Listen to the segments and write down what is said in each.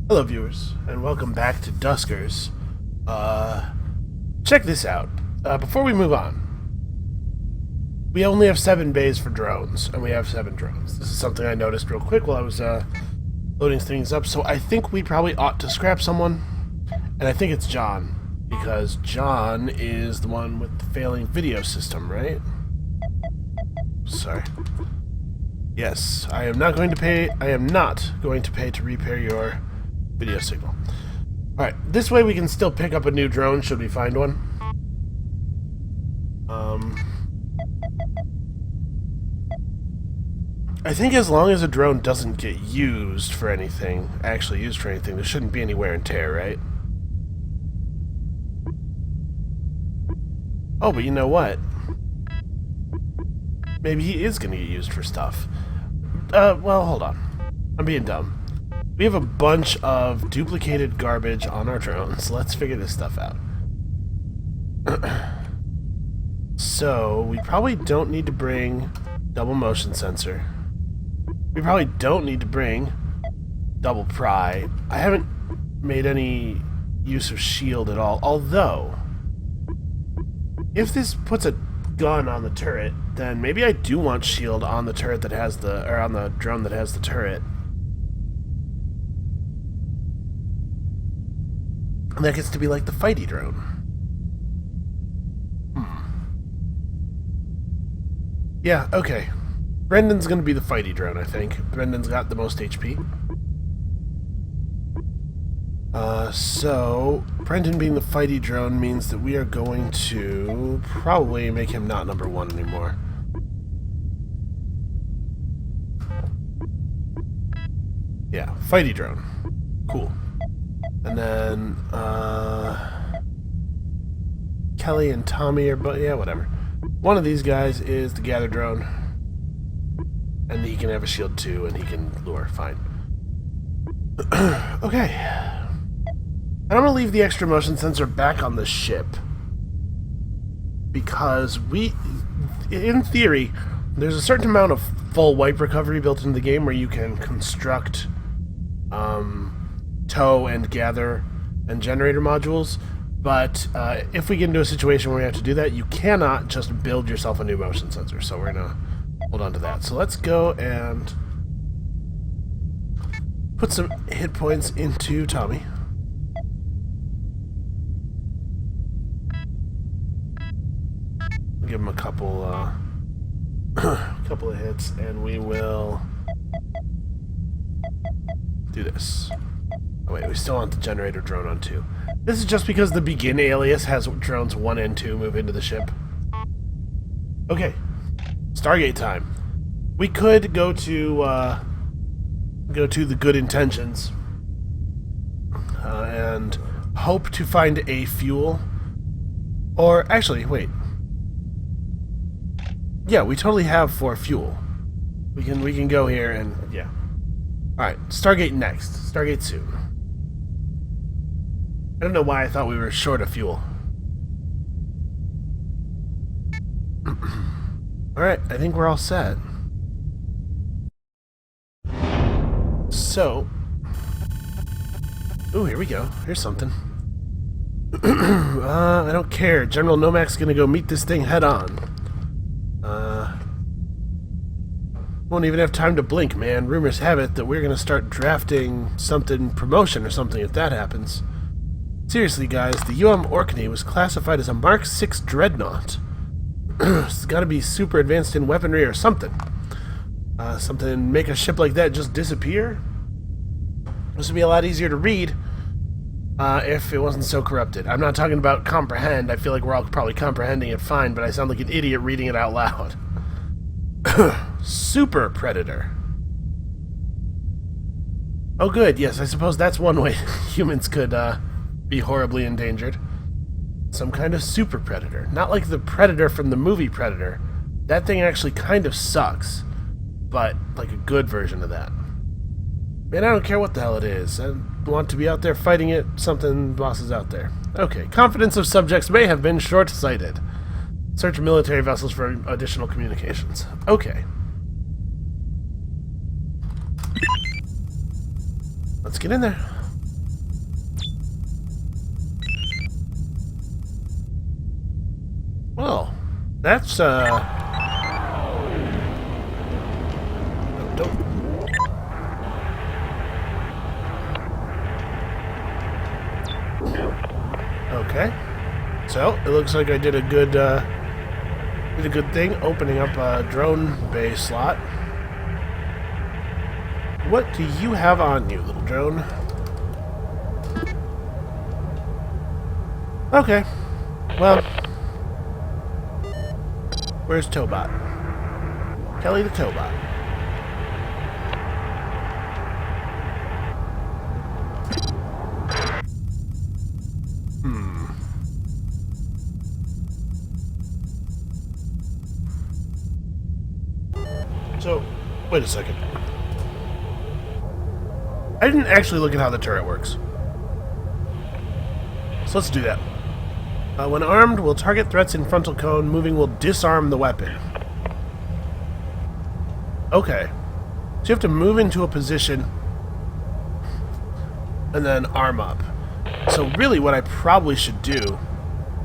Hello viewers, and welcome back to Duskers. Check this out. Before we move on, we only have 7 bays for drones, and we have 7 drones. This is something I noticed real quick while I was loading things up, so I think we probably ought to scrap someone, and I think it's John, because John is the one with the failing video system, right? Sorry. Yes, I am not going to pay to repair your video signal. Alright, this way we can still pick up a new drone should we find one. I think as long as a drone doesn't get actually used for anything, there shouldn't be any wear and tear, right? Oh, but you know what? Maybe he is going to get used for stuff. Well, hold on. I'm being dumb. We have a bunch of duplicated garbage on our drones. Let's figure this stuff out. So, we probably don't need to bring double motion sensor. We probably don't need to bring double pry. I haven't made any use of shield at all. Although, if this puts a gun on the turret, then maybe I do want shield on the turret that has on the drone that has the turret. And that gets to be like the fighty drone. Yeah, okay. Brendan's gonna be the fighty drone, I think. Brendan's got the most HP. So, Brendan being the fighty drone means that we are going to probably make him not number 1 anymore. Yeah, fighty drone. Cool. And then, Kelly and Tommy are, yeah, whatever. One of these guys is the gather drone. And he can have a shield too, and he can lure, fine. Okay. And I'm gonna leave the extra motion sensor back on the ship. Because in theory, there's a certain amount of full wipe recovery built into the game where you can construct, tow and gather and generator modules, but if we get into a situation where we have to do that, you cannot just build yourself a new motion sensor, so we're gonna hold on to that. So let's go and put some hit points into Tommy. Give him a couple couple of hits, and we will do this. Oh wait, we still want the generator drone on 2. This is just because the begin alias has drones 1 and 2 move into the ship. Okay, Stargate time. We could go to the good intentions and hope to find a fuel. Or actually, wait. Yeah, we totally have 4 fuel. We can go here and yeah. All right, Stargate next. Stargate soon. I don't know why I thought we were short of fuel. Alright, I think we're all set. So... Ooh, here we go. Here's something. I don't care. General Nomak's gonna go meet this thing head on. Won't even have time to blink, man. Rumors have it that we're gonna start drafting something promotion or something if that happens. Seriously, guys, the Orkney was classified as a Mark 6 dreadnought. It's gotta be super advanced in weaponry or something. Something make a ship like that just disappear? This would be a lot easier to read if it wasn't so corrupted. I'm not talking about comprehend. I feel like we're all probably comprehending it fine, but I sound like an idiot reading it out loud. Super Predator. Oh good, yes, I suppose that's one way humans could, be horribly endangered. Some kind of super predator. Not like the Predator from the movie Predator. That thing actually kind of sucks. But, like a good version of that. Man, I don't care what the hell it is. I want to be out there fighting it. Something boss is out there. Okay, confidence of subjects may have been short-sighted. Search military vessels for additional communications. Okay. Let's get in there. That's, oh, don't. Okay. So, it looks like I did a good thing opening up a drone bay slot. What do you have on you, little drone? Okay. Well, where's Tobot? Kelly the Tobot. So, wait a second. I didn't actually look at how the turret works. So let's do that. When armed, will target threats in frontal cone. Moving will disarm the weapon. Okay. So you have to move into a position and then arm up. So really what I probably should do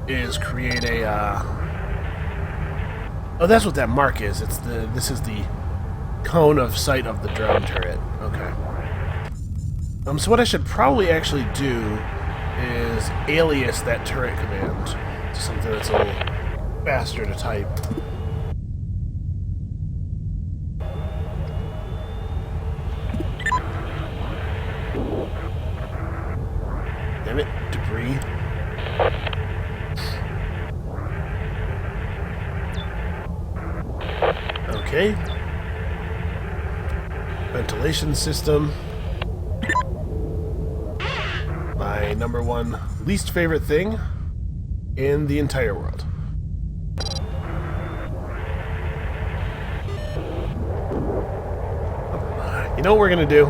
is create a... Oh, that's what that mark is. This is the cone of sight of the drone turret. Okay. So what I should probably actually do is alias that turret command to something that's a little faster to type. Damn it, debris. Okay. Ventilation system. My number one least favorite thing in the entire world. You know what we're gonna do?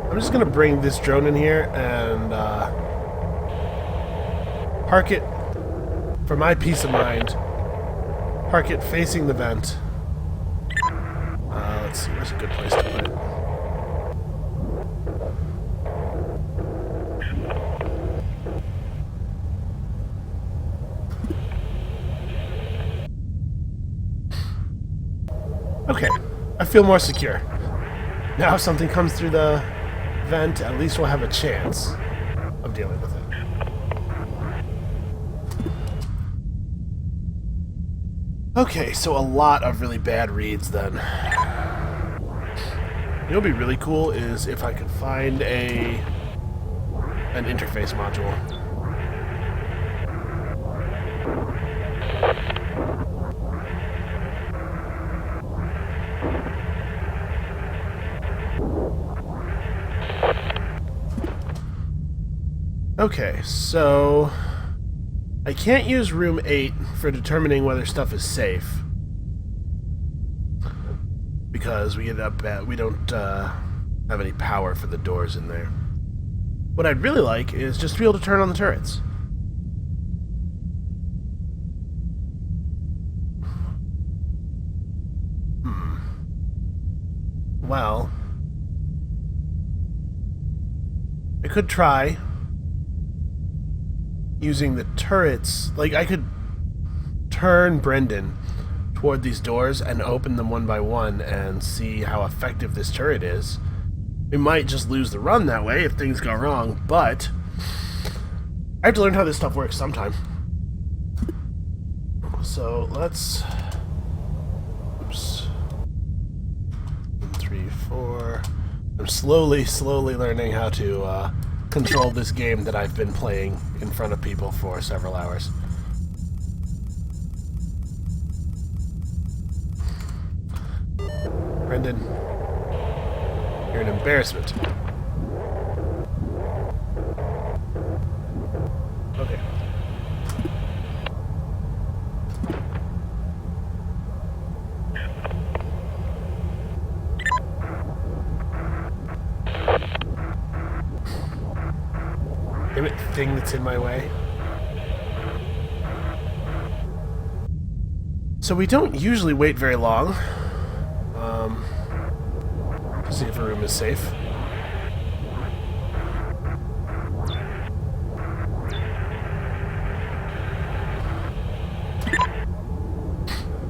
I'm just gonna bring this drone in here and park it, for my peace of mind, park it facing the vent. Let's see, where's a good place to put it? Okay, I feel more secure. Now if something comes through the vent, at least we'll have a chance of dealing with it. Okay, so a lot of really bad reads then. You know what would be really cool is if I could find an interface module. Okay, so I can't use room 8 for determining whether stuff is safe because we don't have any power for the doors in there. What I'd really like is just to be able to turn on the turrets. Well, I could try using the turrets. Like, I could turn Brendan toward these doors and open them one by one and see how effective this turret is. We might just lose the run that way if things go wrong, but I have to learn how this stuff works sometime. So let's... Oops. 1, 3, 4... I'm slowly learning how to control this game that I've been playing in front of people for several hours. Brendan, you're an embarrassment. Okay. Damn it, thing that's in my way. So we don't usually wait very long to see if a room is safe.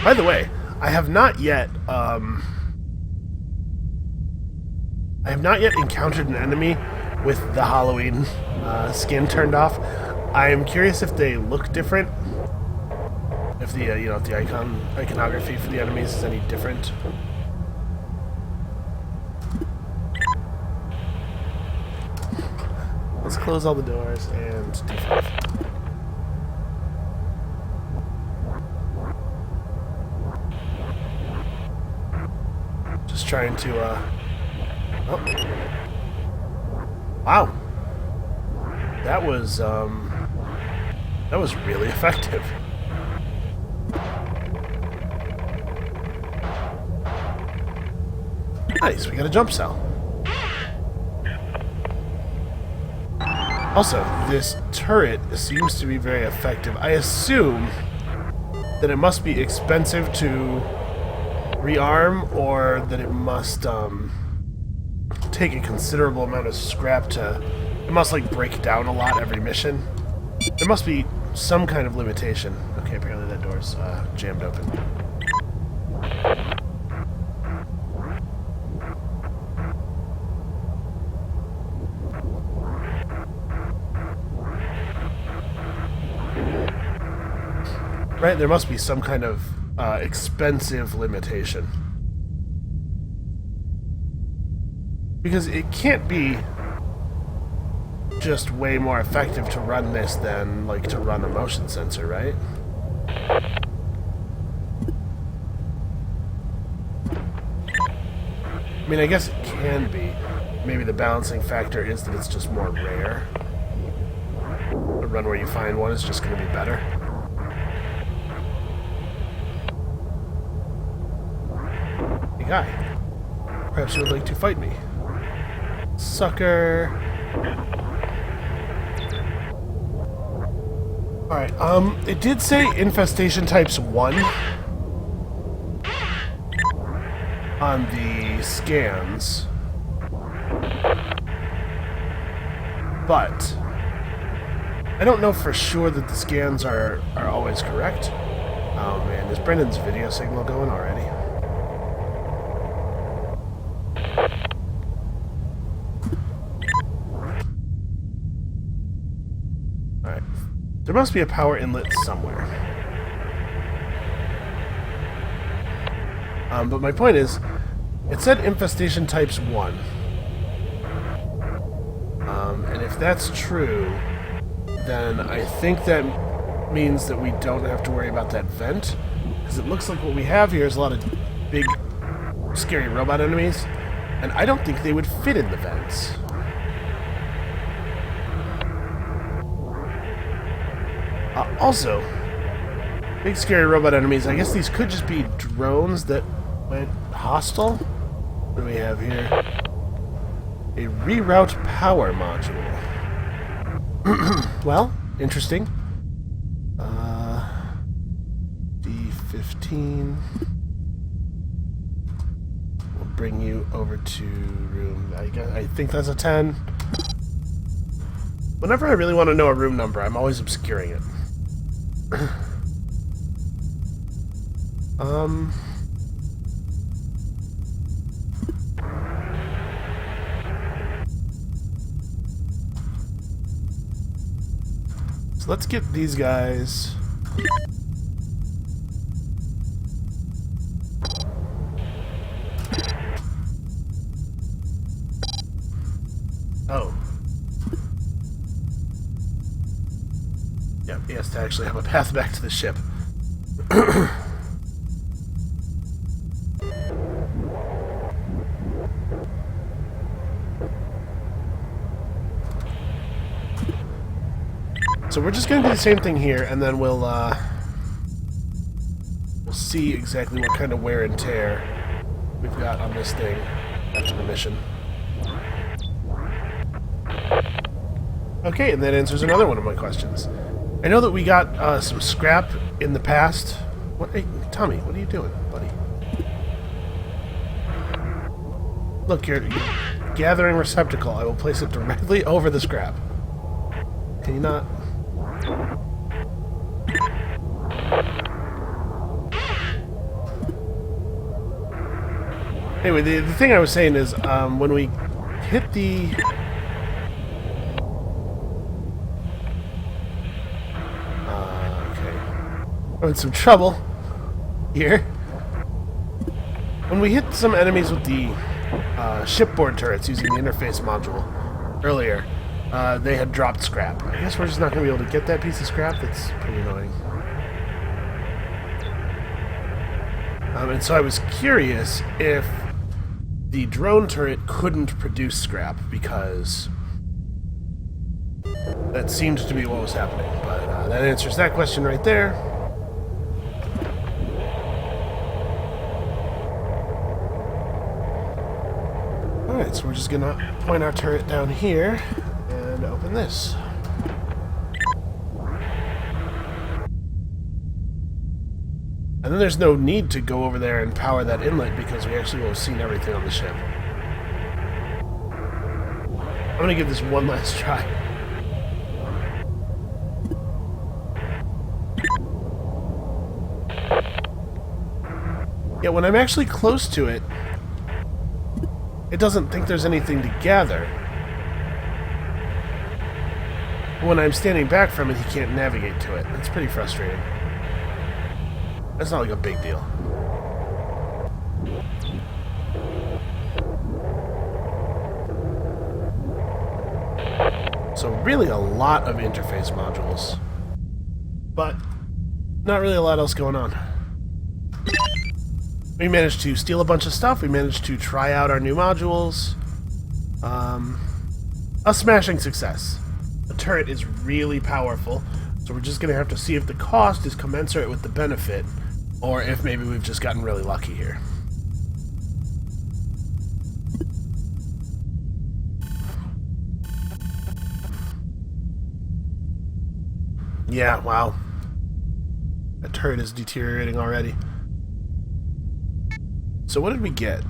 By the way, I have not yet encountered an enemy with the Halloween skin turned off. I am curious if they look different. If the if the iconography for the enemies is any different. Let's close all the doors and D5. Just trying to oh. Wow. That was really effective. Nice, we got a jump cell. Also, this turret seems to be very effective. I assume that it must be expensive to rearm, or that it must take a considerable amount of scrap to... It must, like, break down a lot every mission. There must be some kind of limitation. Okay, apparently that door's jammed open. Right, there must be some kind of expensive limitation. Because it can't be just way more effective to run this than, like, to run a motion sensor, right? I mean, I guess it can be. Maybe the balancing factor is that it's just more rare. The run where you find one is just going to be better. Hey, guy. Perhaps you would like to fight me. Sucker. Alright, it did say infestation types 1 on the scans, but I don't know for sure that the scans are always correct. Oh man, is Brendan's video signal going already? Alright. There must be a power inlet somewhere. But my point is, it said infestation types 1. And if that's true, then I think that means that we don't have to worry about that vent. Because it looks like what we have here is a lot of big, scary robot enemies. And I don't think they would fit in the vents. Also, big scary robot enemies, I guess these could just be drones that went hostile. What do we have here? A reroute power module. Well, interesting. D15. We'll bring you over to room... I think that's a 10. Whenever I really want to know a room number, I'm always obscuring it. So let's get these guys. Oh. Yep, he has to actually have a path back to the ship. So we're just going to do the same thing here, and then we'll see exactly what kind of wear and tear we've got on this thing after the mission. Okay, and that answers another one of my questions. I know that we got some scrap in the past. What? Hey, Tommy, what are you doing, buddy? Look, you're gathering receptacle. I will place it directly over the scrap. Can you not? Anyway, the thing I was saying is, when we hit the... okay. We're in some trouble here. When we hit some enemies with the shipboard turrets using the interface module earlier, they had dropped scrap. I guess we're just not going to be able to get that piece of scrap. That's pretty annoying. And so I was curious if the drone turret couldn't produce scrap, because that seemed to be what was happening. But that answers that question right there. Alright, so we're just gonna point our turret down here and open this. And then there's no need to go over there and power that inlet because we actually will have seen everything on the ship. I'm gonna give this one last try. Yeah, when I'm actually close to it, it doesn't think there's anything to gather. When I'm standing back from it, he can't navigate to it. That's pretty frustrating. That's not like a big deal. So really a lot of interface modules. But not really a lot else going on. We managed to steal a bunch of stuff. We managed to try out our new modules. A smashing success. The turret is really powerful, so we're just going to have to see if the cost is commensurate with the benefit, or if maybe we've just gotten really lucky here. Yeah, wow. That turret is deteriorating already. So what did we get?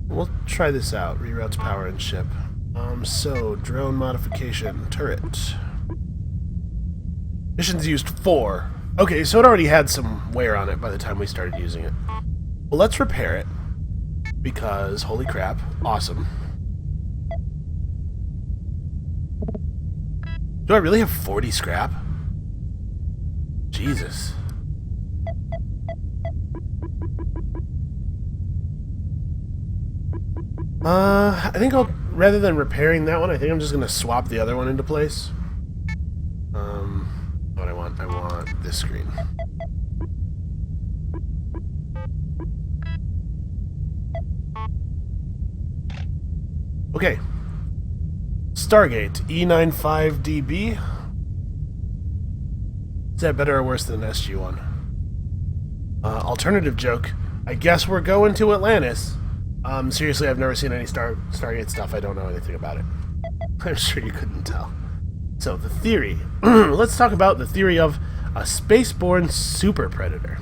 We'll try this out. Reroutes power and ship. So, drone modification, turret. Missions used 4. Okay, so it already had some wear on it by the time we started using it. Well, let's repair it. Because, holy crap, awesome. Do I really have 40 scrap? Jesus. I think I'll, rather than repairing that one, I think I'm just going to swap the other one into place. What I want this screen. Okay. Stargate, E95DB. Is that better or worse than an SG-1? Alternative joke. I guess we're going to Atlantis. Seriously, I've never seen any Stargate stuff. I don't know anything about it. I'm sure you couldn't tell. So, the theory. Let's talk about the theory of a spaceborne super predator.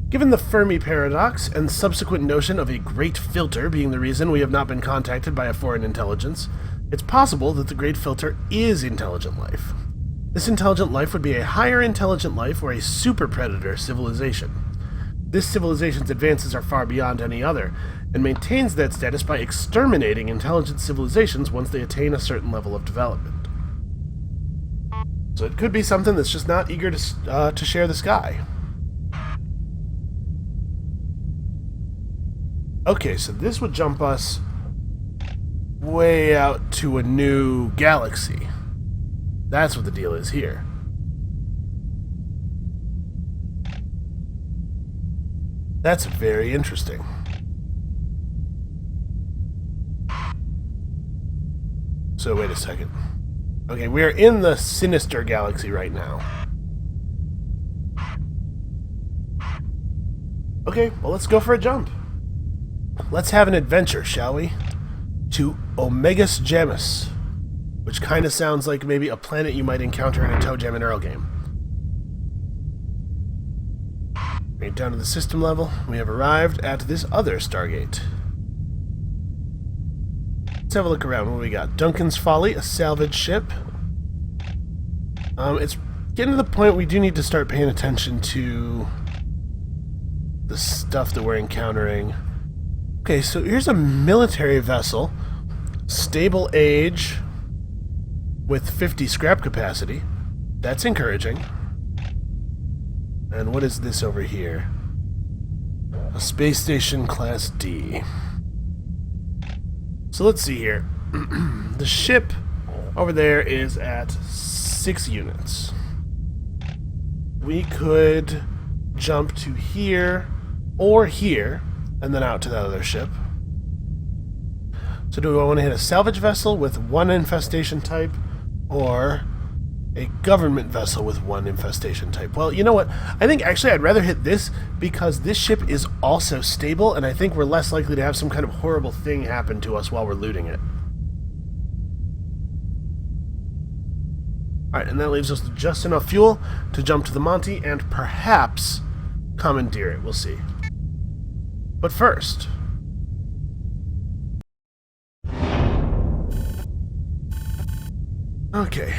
Given the Fermi paradox and subsequent notion of a great filter being the reason we have not been contacted by a foreign intelligence, it's possible that the great filter is intelligent life. This intelligent life would be a higher intelligent life or a super predator civilization. This civilization's advances are far beyond any other, and maintains that status by exterminating intelligent civilizations once they attain a certain level of development. So it could be something that's just not eager to share the sky. Okay, so this would jump us way out to a new galaxy. That's what the deal is here. That's very interesting. So wait a second. Okay, we are in the Sinister Galaxy right now. Okay, well let's go for a jump. Let's have an adventure, shall we? To Omegas Jamus, which kind of sounds like maybe a planet you might encounter in a Toe Jam and Earl game. Right down to the system level, we have arrived at this other Stargate. Let's have a look around. What do we got? Duncan's Folly, a salvage ship. It's getting to the point we do need to start paying attention to the stuff that we're encountering. Okay, so here's a military vessel. Stable age with 50 scrap capacity. That's encouraging. And what is this over here? A space station class D. So let's see here. The ship over there is at 6 units. We could jump to here or here and then out to that other ship. So do I want to hit a salvage vessel with 1 infestation type or a government vessel with 1 infestation type? Well, you know what? I think actually I'd rather hit this because this ship is also stable and I think we're less likely to have some kind of horrible thing happen to us while we're looting it. Alright, and that leaves us with just enough fuel to jump to the Monty and perhaps commandeer it. We'll see. But first... Okay.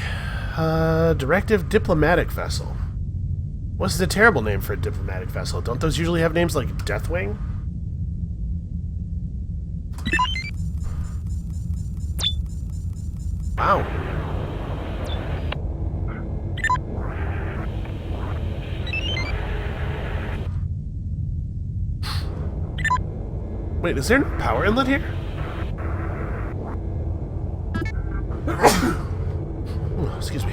Directive Diplomatic Vessel. What's the terrible name for a diplomatic vessel? Don't those usually have names like Deathwing? Wow. Wait, is there no power inlet here? Ooh, excuse me.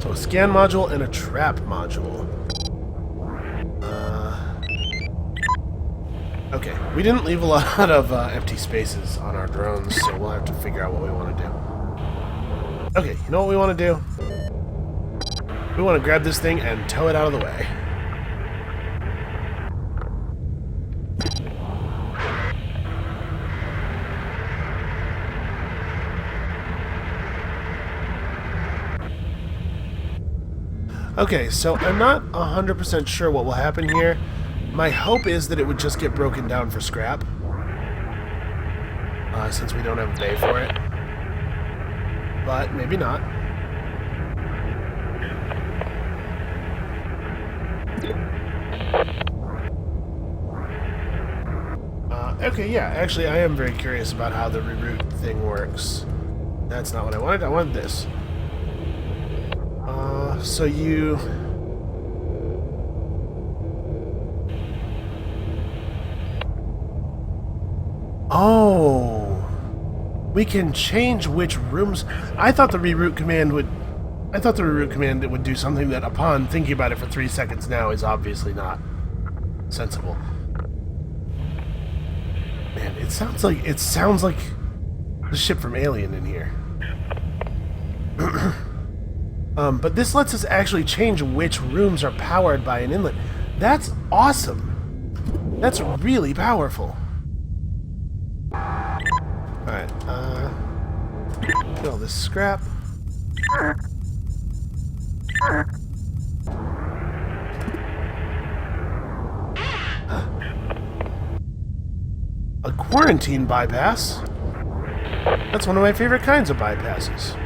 So a scan module and a trap module. Okay, we didn't leave a lot of empty spaces on our drones, so we'll have to figure out what we want to do. Okay, you know what we want to do? We want to grab this thing and tow it out of the way. Okay, so I'm not 100% sure what will happen here. My hope is that it would just get broken down for scrap. Since we don't have a bay for it. But maybe not. Okay, yeah, actually I am very curious about how the reroute thing works. That's not what I wanted. I wanted this. So you... Oh! We can change which rooms... I thought the reroute command would... would do something that, upon thinking about it for 3 seconds now, is obviously not sensible. Man, it sounds like the ship from Alien in here. But this lets us actually change which rooms are powered by an inlet. That's awesome. That's really powerful. Alright, get all this scrap. A quarantine bypass? That's one of my favorite kinds of bypasses.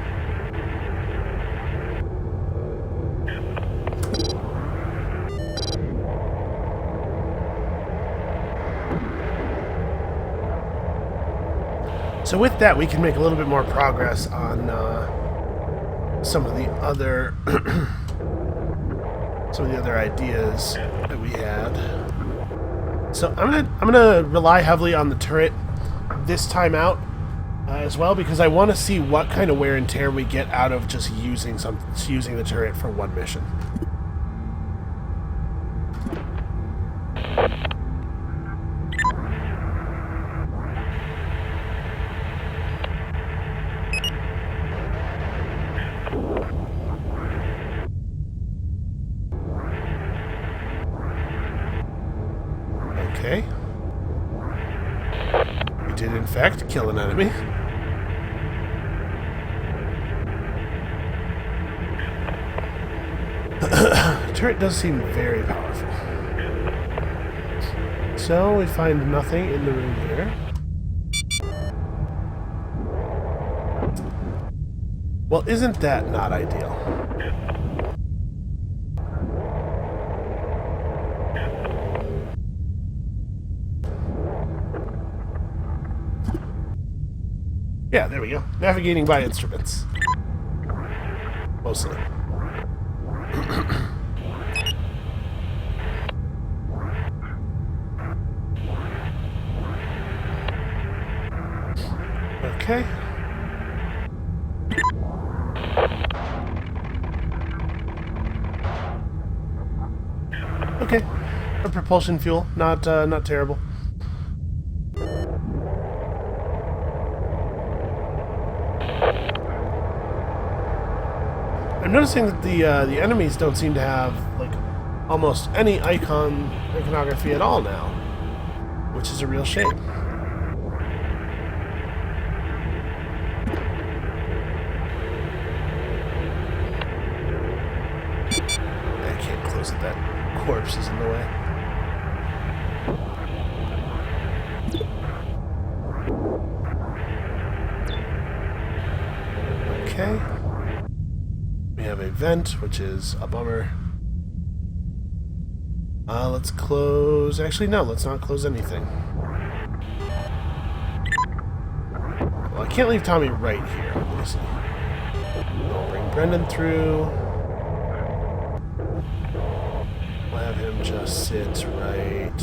So with that, we can make a little bit more progress on some of the other ideas that we had. So I'm gonna rely heavily on the turret this time out as well, because I want to see what kind of wear and tear we get out of just using the turret for one mission. Okay. We did, in fact, kill an enemy. The turret does seem very powerful. So, we find nothing in the room here. Well, isn't that not ideal? Yeah, there we go. Navigating by instruments. Mostly. Okay. Okay. A propulsion fuel, not terrible. I'm noticing that the enemies don't seem to have like almost any iconography at all now, which is a real shame. I can't close it. That corpse is in the way. Okay. We have a vent, which is a bummer. Let's close... Actually, no, let's not close anything. Well, I can't leave Tommy right here. Let me see. I'll bring Brendan through. We'll have him just sit right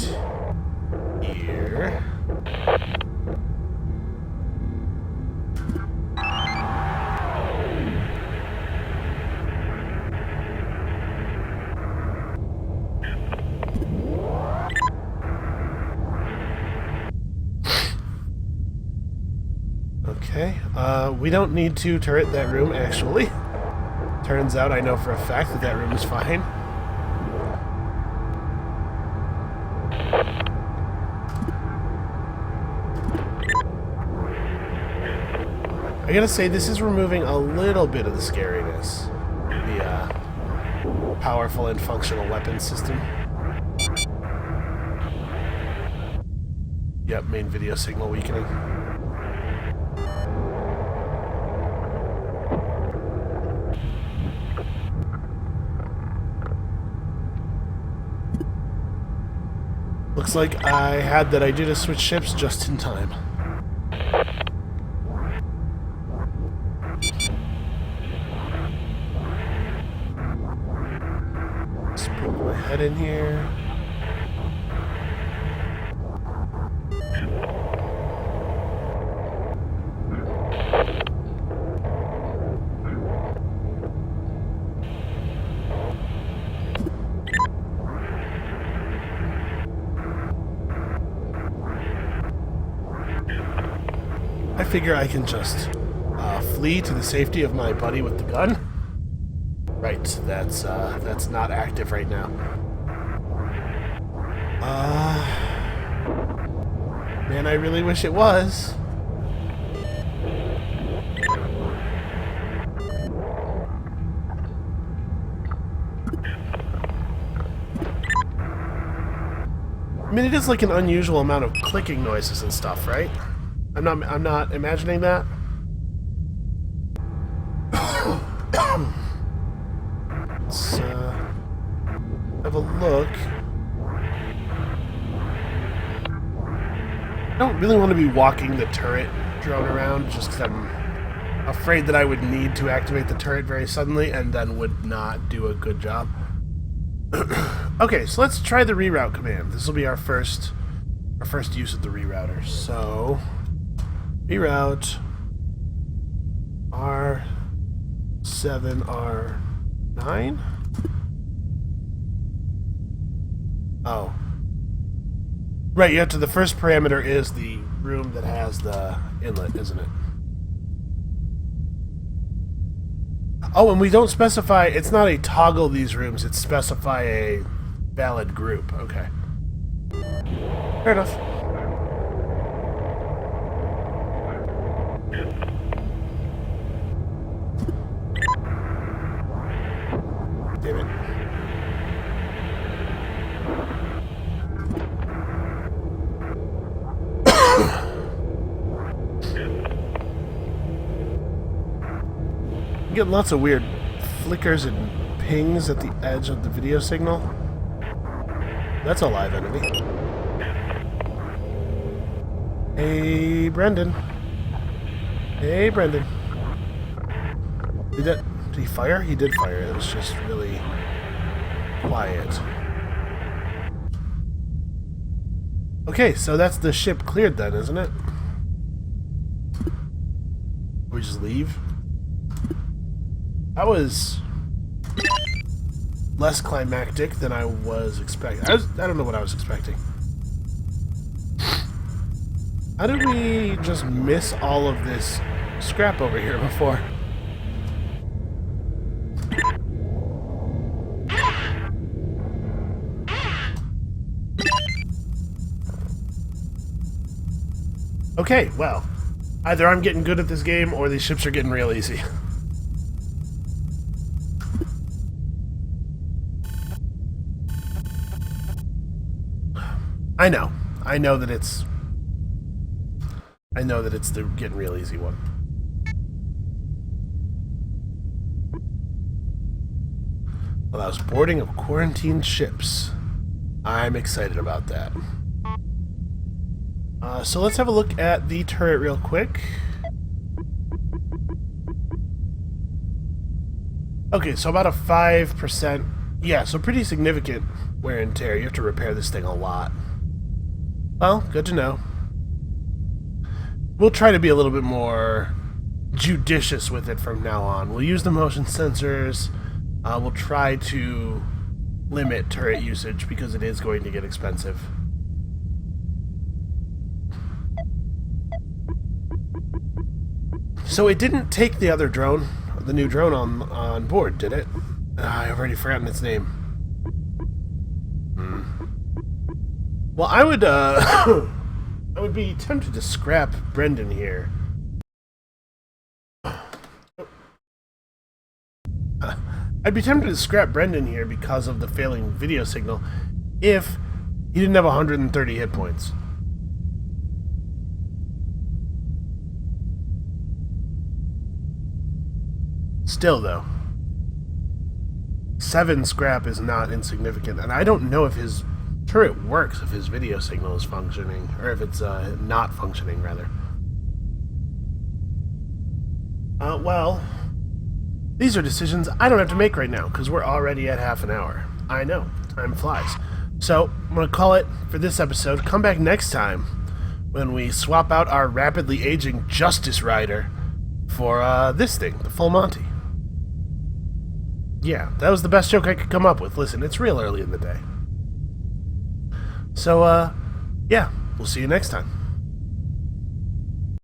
here. Okay, we don't need to turret that room, actually. Turns out I know for a fact that that room is fine. I gotta say, this is removing a little bit of the scariness. The powerful and functional weapon system. Yep, main video signal weakening. Looks like I had that idea to switch ships just in time. Let's put my head in here. I figure I can just flee to the safety of my buddy with the gun. Right, that's not active right now. Man, I really wish it was. I mean, it is like an unusual amount of clicking noises and stuff, right? I'm not imagining that. Let's have a look. I don't really want to be walking the turret drone around just because I'm afraid that I would need to activate the turret very suddenly and then would not do a good job. Okay, so let's try the reroute command. This will be our first use of the rerouter. So reroute R7 R9. Oh, right. You have to. The first parameter is the room that has the inlet, isn't it? Oh, and we don't specify. It's not a toggle these rooms. It's specify a valid group. Okay. Fair enough. Damn it. I'm getting lots of weird flickers and pings at the edge of the video signal. That's a live enemy. Hey, Brendan. Hey, Brendan. Did he fire? He did fire. It was just really quiet. Okay, so that's the ship cleared then, isn't it? We just leave? That was less climactic than I was expecting. I don't know what I was expecting. How did we just miss all of this scrap over here before? Okay, well, either I'm getting good at this game or these ships are getting real easy. I know that it's the getting real easy one. Allows boarding of quarantined ships. I'm excited about that. So let's have a look at the turret real quick. Okay, so about a 5%. Yeah, so pretty significant wear and tear. You have to repair this thing a lot. Well, good to know. We'll try to be a little bit more judicious with it from now on. We'll use the motion sensors. We'll try to limit turret usage because it is going to get expensive. So it didn't take the other drone, the new drone on board, did it? I've already forgotten its name. Well, I would I would be tempted to scrap Brendan here. I'd be tempted to scrap Brendan here because of the failing video signal if he didn't have 130 hit points. Still, though, 7 scrap is not insignificant, and I don't know if his turret works if his video signal is functioning, or if it's not functioning, rather. Well, these are decisions I don't have to make right now, because we're already at half an hour. I know, time flies. So, I'm going to call it for this episode. Come back next time when we swap out our rapidly aging Justice Rider for this thing, the Full Monty. Yeah, that was the best joke I could come up with. Listen, it's real early in the day. So, yeah, we'll see you next time.